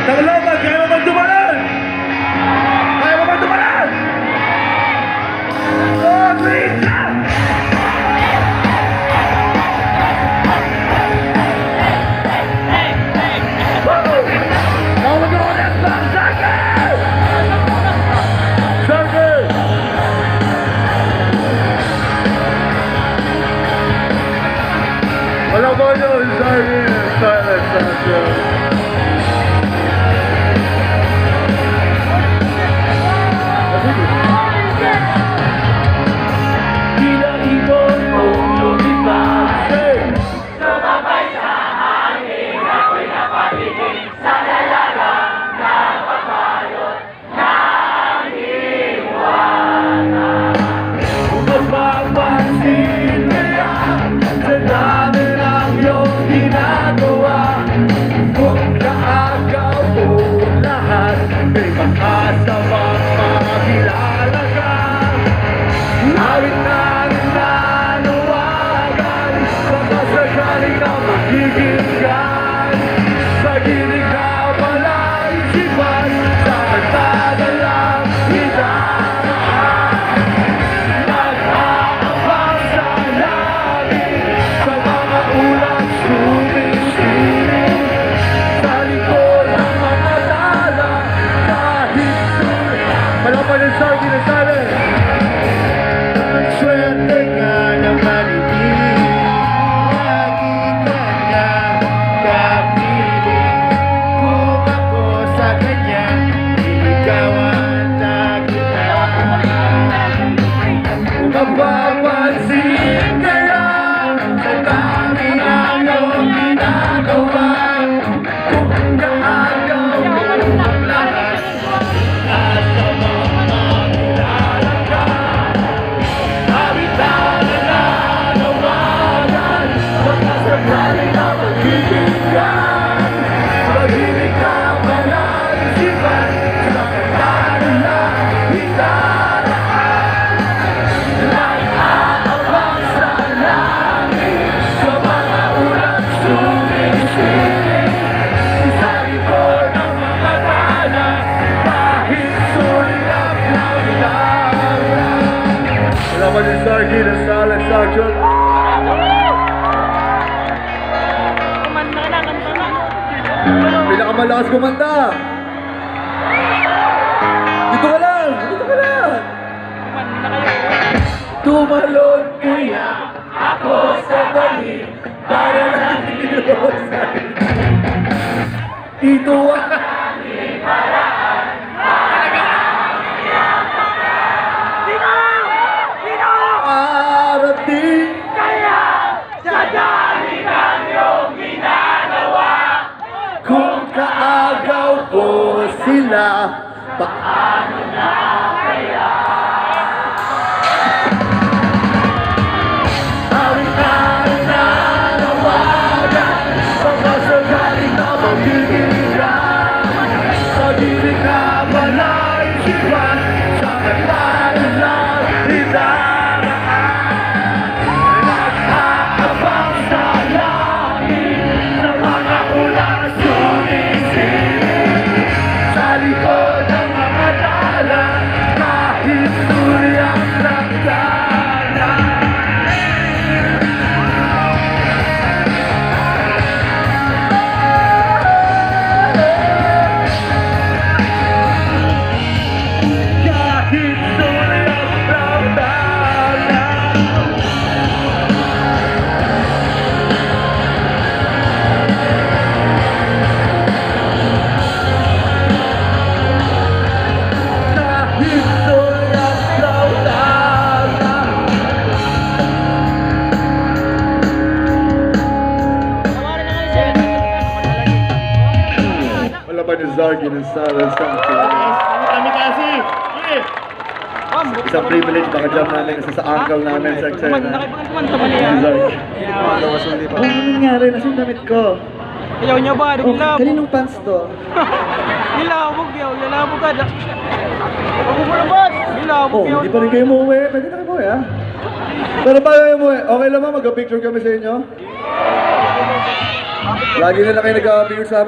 Naglaban, kaya mo magdumalan! Kaya mo magdumalan! Oh, please! Alam mo yun, sorry, silence, Ibon mo lumipad, sumabay sa hangin, ako'y napatigil sa lalalang na pagbalot ng iwanan. Kung mapapansin kaya sa dami ng iyong ginagawa, kung kaagaw mo lahat, may makasamang makilala ka. Awit na nanawagan, pagkasakali ka magiginggan. Sa gilig ka pala isipan, sa nagdadalang hidaraan. Nag-aabang sa langit, sa mga ulang sumisilip. Sa likod ng mga tala, kahit sulit. Palapan ng sargi na sali. Swerte nga naman ibig, lagi ka nga kapiling. Kung ako sa kanya, iligawan na kita. Kung mapapansin kaya sa dami ng iyong ginagawa, kung kaagaw mo ang lahat, asa mo makilala ka. Pagkasakali na magiginggan, pag-ibig ka pala isipan, sa kagdadalang hidaraan. Nag-aabang sa langit, sa mga ulang sumisilip. Sa likod ng mga tala, kahit sulap ng laran. Salamat din sa akin, ang silent section. Pinakamalakas kumanta. Dito ka lang. Tumalon kuya ako sa bali para lang inuusan. Ito ang aming paraan. Arating kaya sa dami ng iyong ginagawa. Kung kaagaw ko sila, paano na kaya? Awit na nanawagan, pagkasakali na magiginggan. Pag-ibig na pala isipan, sa kagdadalang hidaraan. Nag-aabang sa langit, sa mga ulang sumisilip. Sa likod ng mga tala, kahit sulyap ng dalan. Kahit sulyap ng dalan. Wala ba ni Zargi ng silence section? Kami kasi! Isang privilege, baka jam namin isa sa uncle namin sa eksena. Nakipagkumanta mo Si niya. Zargi. Oh, ano nangyari? Nasaan yung damit ko? Ayaw niya ba? Oh, kaninong pants to? Nilabog yaw. Nilabog ka. Ako mo na ba? Nilabog Oh, yaw. hindi pa rin kayo umuwi. Pwede na kayo umuwi, ha? Pero paano kayo umuwi? Okay lang ba? Mag-picture kami sa inyo? Lagi na lang kayo nag-appear sa amin.